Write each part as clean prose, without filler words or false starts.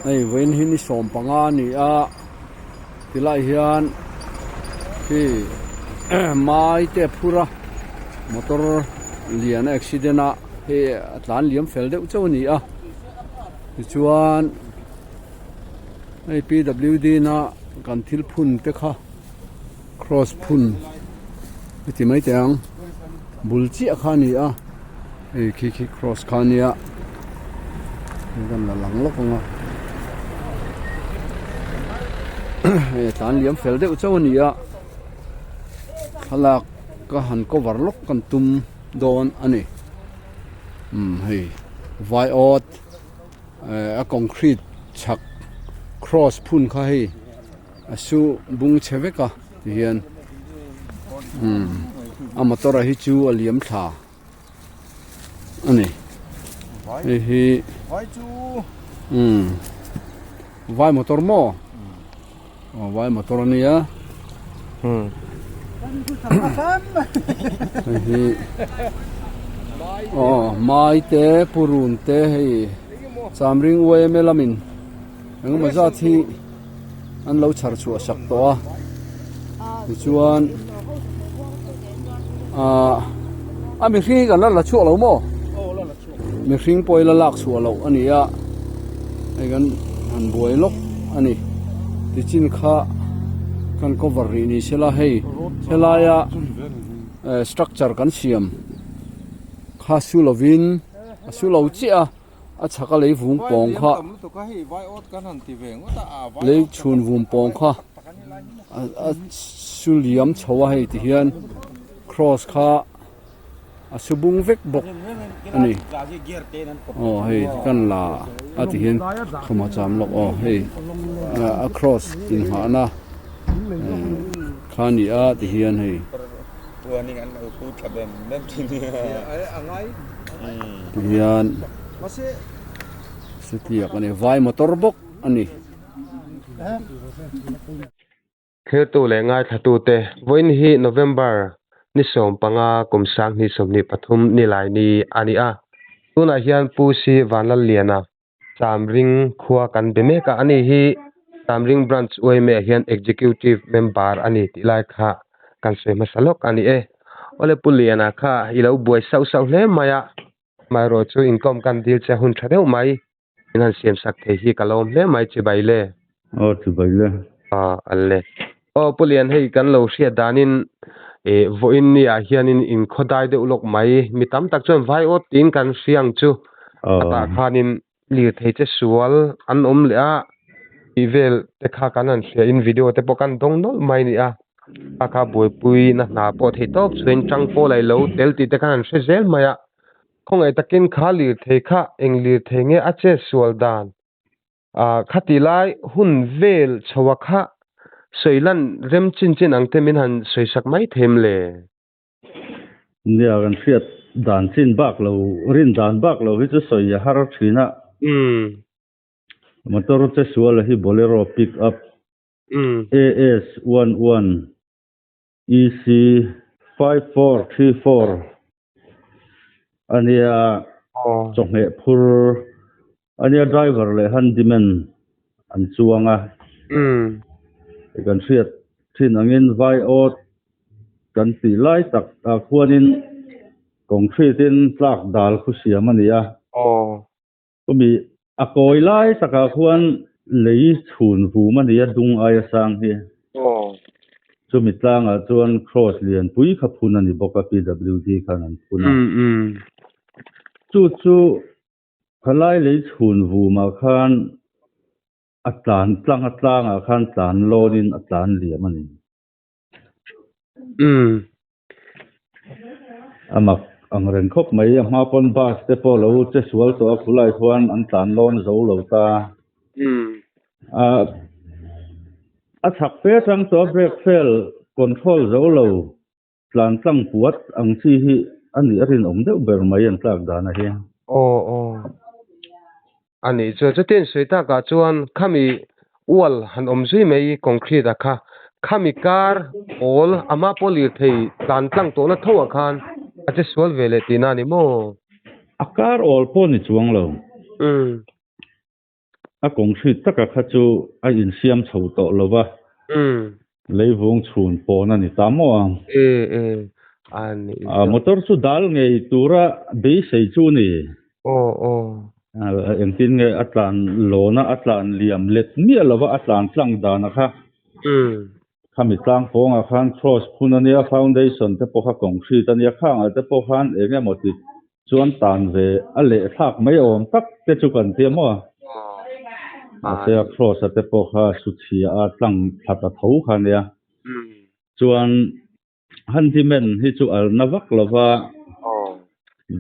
Ei wen hin som panga ni a tilai hian ki mai te phura motor lian accident a he atlan liam fel deuh chau ni a chuan ei PWD na kan thil phun te kha cross phun ti mai tang bul chi a kha ni a ei khi cross kha ni a gan la lang lok nga tan liam fel deuh chau ni a halak ka han cover lok kan tum don ani hei vai ot a concrete chak cross phun kha hei asu bung cheveka hian a motor hi chu a liam thla ani hi vai chu vai motor mo vai motor ania hi mai te purun te hei chamring we melamin ang maza thi an lo char chu sak to a chuan a mi hring kan la chu lo mo mi hring poi la lak chu lo ani a ai gan han boi lok ani ti chin kha kan cover ri ni sela hei sela ya structure kan siam kha su lovin su lo chi a chaka lei vung pong kha lei chun vung pong kha a su liam chawa hei ti hian cross kha a subung vek bok ani hei kan la a ti hian khuma cham lok hei a cross in ha na khani a ti hian hei tuaning an ku thabem mem thini angai hian setiak ani vai motor bok ani khel tu le ngai thatu te voin hi November ni som panga kumsang ni somni pathum ni lai ni ani a tuna hian pu si vanal liana chamring khuwa kan beme ka ani hi chamring branch oime hian executive member ani tilai kha kan se masalok ani ole puliana kha ilo buai sau sau hle maya mai ro chu income kan dil che hun thadeu mai inan siam sak the hi kalom hle mai che baile chu baile alle pulian hei kan lo hria danin voin ni a hianin in khodai de ulok mai mitam tak chon vai o tin kan siang chu ata khanin lir thei che sual an le a ivel te kha kanan sia in video te pokan dong nol mai ni a akha boi pui na na po thei top chen chang po lai lo tel ti te kan se zel maya khong ai takin kha lir thei kha eng lir thei nge a che sual dan khati lai hun vel chawa kha soilan rem chin chin ang te min han soisak mai them le nia kan fiat dan chin bak lo rin dan bak lo hi chu soi ya har thina motor che sual hi bolero pick up AS 11 EC 5434 ania chonghe phur ania driver le handyman an chuanga kan fiat thin angin vai ot kan ti lai tak khuanin concrete in tlak dal khu siam ania mi a koi lai saka khuan lei chhun vu mania dung ai sang hi chu mi tlang a chuan cross lian pui kha phun ani boka PWD khan an phuna chu khalai lei chhun vu ma khan atlan tlang a khan tlan lonin atlan liam ani amak ang ren khop mai ma pon bas te po lo che sual to khulai thuan an tlan lon zo lo ta a thak pe tang to brake fail control zo lo tlan tlang puat ang chi hi ani arin om deuh ber mai an tlak dana hi ani cho ten soita ka chuan khami wall han om zui mai concrete a kha khami kar all ama polir thei tlan tlang to na thowa khan ache sual vele tina ni mo akar all po ni chuang lo a kong hrit taka kha chu a in siam chho to lova leivung chhun pon ani tamo ani motor chu dal ngei tura be sei chu ni o engtin nge atlan lona atlan liam let ni lova atlan tlang dana kha khami tlang ponga khan cross phunania foundation te pokha kong hrit ania khang te pokhan enge moti chuan tan ve a le thak mai om tak te chu kan tiamo se cross te pokha suchi a tlang thata tho khania chuan handimen hi chu al nawak lova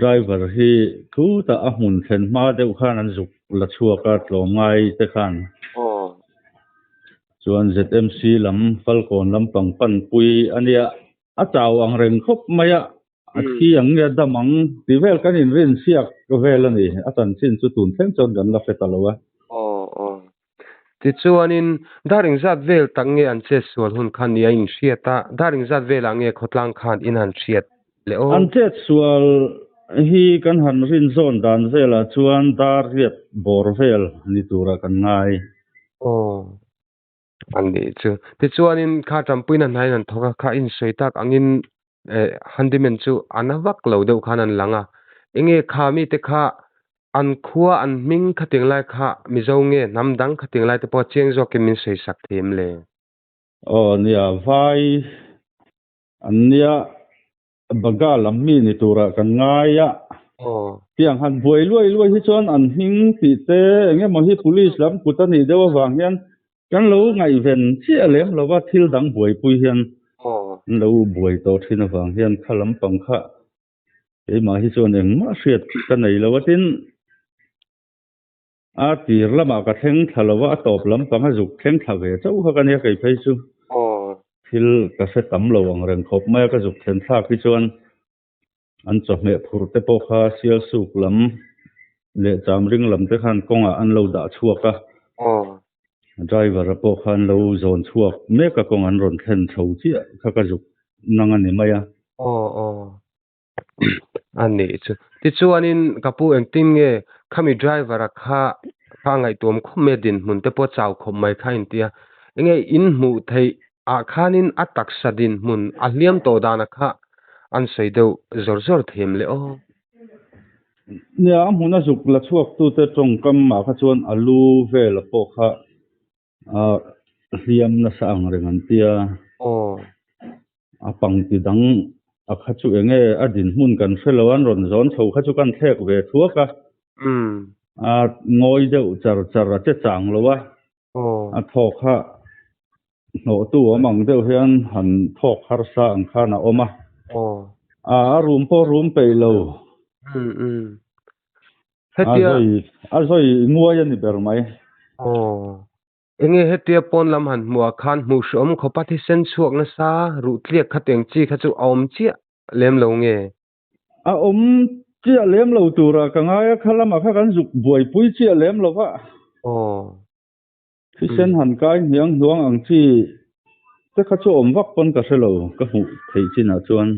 driver hi thu ta a hmun thlen ma deuh khan an zuk la chuaka tlawmngai te khan chuan ZMC lam Falcon lam pangpan pui ania a chaw ang reng khop maya a thi ang ya damang tivel kan in rin siak vel ani a chan chin chu tun thleng chon gan la fetalowa ti chuanin daring zat vel tak nge an che sual hun khan nia in hriata daring zat vel ange khotlang khan in han hriat le o an che sual hi kan han rin zon dan vela chuan dar riat bor vel ni tura kan ngai ani chu ti chuanin kha tampuin an hain an thoka kha in soitak angin handimen chu anawak lo deuh khan an langa enge kha mi te kha an khuwa an ming khating lai kha mizo nge namdang khating lai te po cheng zo ke min sei sak them le nia vai ania baga lam mi ni tura kan ngaya tiang han buai luai hi chuan an hing ti te enge mo hi police lam kutani dewa wang hian kan lo ngai ven chi alem lova thil dang buai pui hian lo buai to thina wang hian khalam pangkha e ma hi chuan engma hriat ka nei lowatin a tir lama ka thleng thalowa a top lam panga zuk thleng thave chau kha kan ya kai phei chu thil ka se tam lo ang reng khop mai ka zuk thlen thak hi chuan an chawhme phur te pawh kha sial suk lam le cham ring lam te khan konga an lo da chhuaka driver a pawh khan lo zon chhuak mek a kong an ron thlen tho chi kha ka zuk nang ani maya ani chu ti chuanin kapu engtin nge khami driver a kha ngai tom khumme din mun te po chaw khom mai kha in tia enge in mu thei a khanin atak sadin mun a hliam to dana kha an sei deuh zor them le nia hmuna zuk la chuak tu te tong kam ma kha chuan alu vel pawh kha hliam na sa ang reng an tia a pang ti dang a kha chu enge a din hmun kan hrelo an ron zon tho kha chu kan thek ve thuaka a ngoi deuh char a che chang lowa a thok kha no tu amang deuh hian han thok har sa ang khana oma a room pe lo azoi nguai ani ber mai enge hetia pon lam han mua khan mu shom khopati sen chuak na sa ru tliak khateng chi kha chu om chi lem lo nge a om chi lem lo tura ka ngaya khalama kha kan zuk buai pui chi lem lo wa khi sen han kai hiang huang ang chi te kha chu om wak pon ka selo ka hu thei china chuan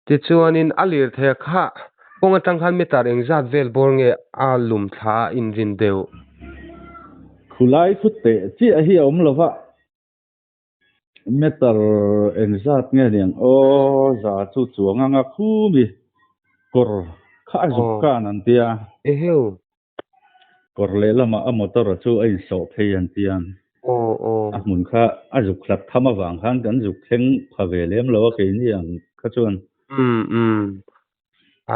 ti chuanin alir the kha ponga tang khan metar eng zat vel bor nge a lum tha in rin deu khulai khu te chi a hi om lova metar eng zat nge niang za chu chuanga nga khu mi kor kha zuk kan an tia heu kor le lama a motor chu ai so phei an tian a mun kha a zuk hlat thama wang khan kan zuk thleng phave lem lo ke ni ang kha chuan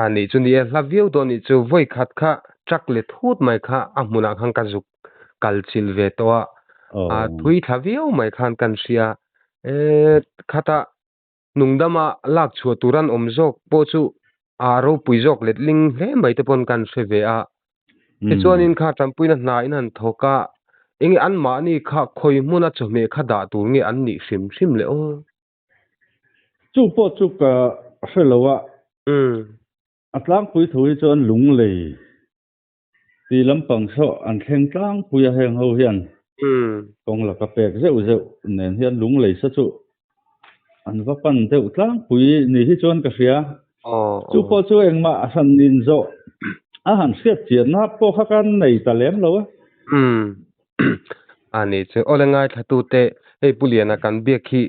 ani chuni hlaviu do ni chu voi khat kha trak le thut mai kha a hmuna khang ka zuk kal chil ve to a thui thlaviu mai khan kan sia khata nungdama lak chhu turan omjok po chu aro puijok letling hle mai te pon kan hre ve a ti chuanin kha tampuina hna in han thoka enge an ma ni kha khoi hmuna chawhme kha da tur nge an ni hrim le chu po chu ka hrelowa atlang pui thui chuan lung lei ti lampang so an thleng tlang pui a heng ho hian kong la ka pek zeu nen hian lung lei sa chu an va pan deuh tlang pui ni hi chuan ka hria chu po chu engma san nin zo han siat chian na po kha kan nei ta lem lo ani chu olengai thatu te hei puliana kan biak khi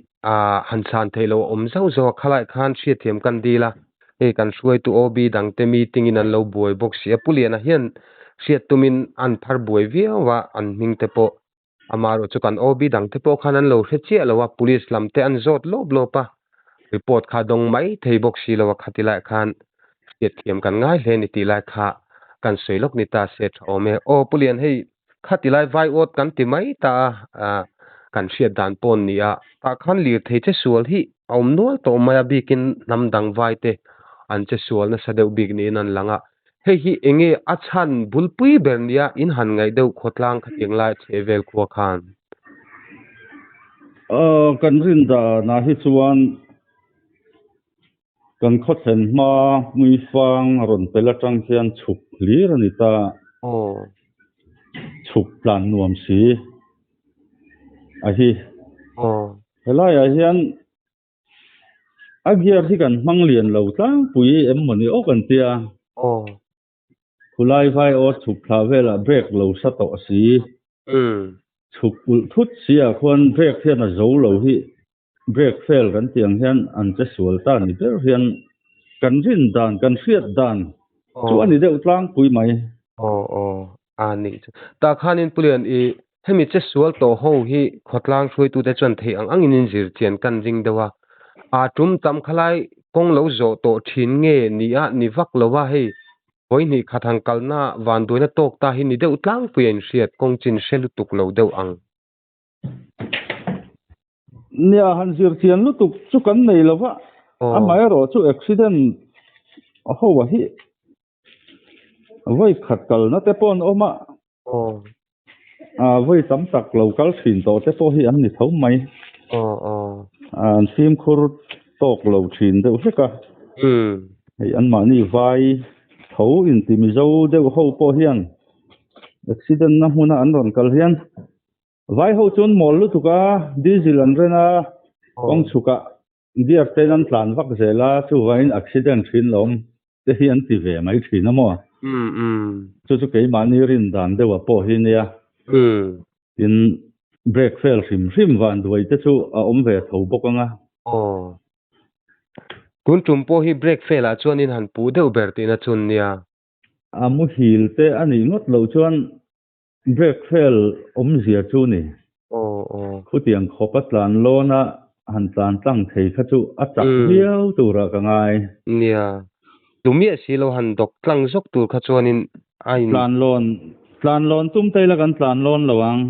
han san thelo om zo zo khalai khan sia thiam kan dila hei kan suai tu obi dang te meeting in an lo buai box sia puliana hian sia tumin an phar buai viawa an hing te po amaro chu kan obi dang te po khan an lo hre che lo wa police lam te an zot lo pa report kha dong mai thei box si lo khatila khan sia thiam kan ngai hle ni ti lai kha kan soilok ni ta se thome o pulian hei khatilai vai ot kan ti mai ta kan sia dan pon nia ta khan lir thei che sual hi om nual to maya bikin namdang vai te an che sual na sadeu big ni nan langa hei hi enge achan bulpui bernia in han ngai deu khotlang khating lai chevel khuwa khan kan rin da na hi chuan kan khothen ma mui fang ron pela tang hian chuk lir ani ta chuk plan nuam si a hi helai a hian agiar hi kan mang lian lo tlang pui em mani o kan tia khulai vai o chuk thla vela break lo sa to si chuk ul thut sia khon break hian a zo lo hi break fail kan tiang hian an che sual ta ni ber hian kan rin dan kan hriat dan chu ani deuh tlang pui mai ani ta khanin pulian i hemi che sual to ho hi khotlang throi tu te chan thei ang in zir chian kan ring dewa a tum tam khalai kong lo zo to thin nge ni a ni vak lowa hei hoi ni khathang kalna van doina tok ta hi ni deuh tlang puin hriat kong chin shelu tuk lo deuh ang nia han zir chian lu tuk chu kan nei lova amai ro chu accident ho wa hi voi khat kal na te pon oma voi tam tak local thin to te po hi an ni thau mai an sim khur tok lo thin deuh hleka hei an ma ni vai thau in ti mi zo deuh ho po hian accident na huna an ron kal hian vai ho chun mol lu tuka diesel an rena kong chuka diar te nan tlan vak zela chu vain accident thin lom te hi an ti ve mai thin amo chu ke mani rin dan dewa po hi nia in break fail hrim van duai te chu a om ve tho bok anga kun tumpo hi break fail a chuan in han pu deuh ber tina chun nia amu hil te ani ngot lo chuan break fail om zia chu ni khutiang khopatlan lona han tlan tlang thei kha chu a chak hiau tura ka ngai nia tumia silo han dok tlang zok tur kha chuan in ai tlan lon tum te la kan tlan lon lawang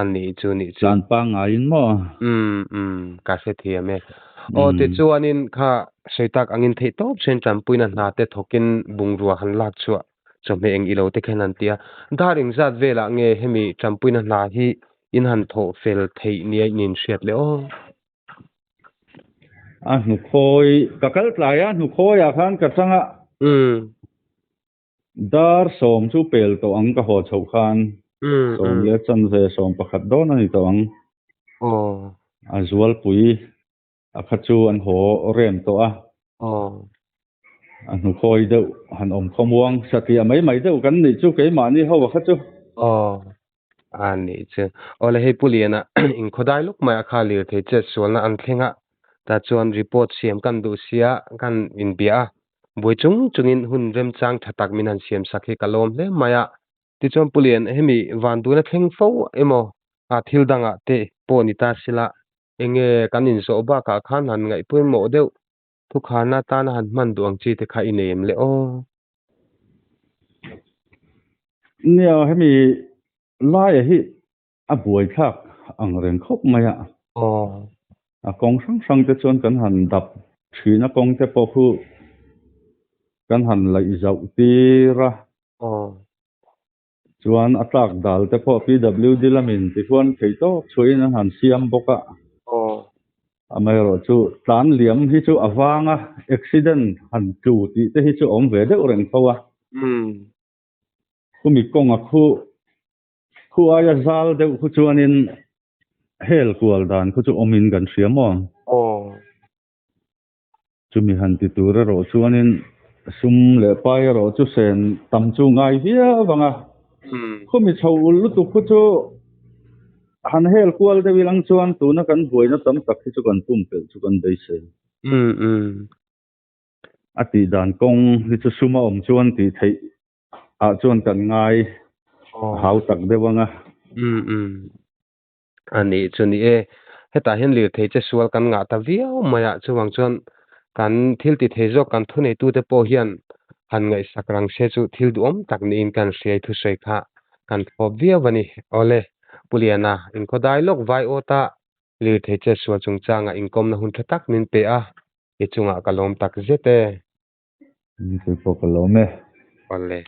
ani chu ni chu tlan pa ngai in mo ka se thia me ti chuan in kha seitak angin thei top chen champuina na te thokin bungrua han lak chua chome eng ilo te khenan tia daring zat vela nge hemi champuina na hi in han tho fel thei nia nin hriat le nu khoi kakal tlaya nu khoi a khan ka changa dar som chu pel to ang ka ho chho khan som le chan ve som pakhat don ani to ang a zual pui a kha chu an ho rem to a nu khoi deuh han om khomuang satia mai deuh kan ni chu ke mani ho kha chu ani chu ole hei puliana in khodai luk mai akha lir the che solna an thlenga ta chuan report siam kan du sia kan in bia boi chungin hun rem chang thatak min an siam sakhi kalom hle maya ti chom pulian hemi van du na thleng fo emo a thil danga te poni ta sila enge kanin so ba ka khan han ngai pui mo deuh thu khana ta na han man duang chi te kha inem le nia hemi lai hi a buai thak ang ren khop maya a kong sang te chon kan han dap thina kong te po khu kan han lai zau tira chuan atlak dal te po PWD lamin ti chuan thei to chuin han siam boka amai ro chu tlan liam hi chu awanga accident han chu ti te hi chu om ve de reng khowa kumi konga khu aya zal de khu chuanin hel kual dan khu chu omin gan siam mo chumi han ti tura ro chuanin sum le pai ro chu sen tam chu ngai via wanga khomi chho lu tu khu chu han hel kwal de wilang chuan tu na kan buai na tam tak hi chu kan tum pel chu kan dei se ati dan kong hi chu suma chuan ti thei a chuan kan ngai hau tak de wanga ani chuni e heta hen lir thei che sual kan nga ta viau maya chuwang chuan kan thil ti thei zo kan thu nei tu te po hian han ngai sakrang se chu thil du om tak ni in kan hriai thu sei kha kan thop viau bani ole puliana in ko dialog vai ota lir thei che sual chung changa in kom na hun thatak nin pe a e chunga kalom tak zete ni se po ko lo me ole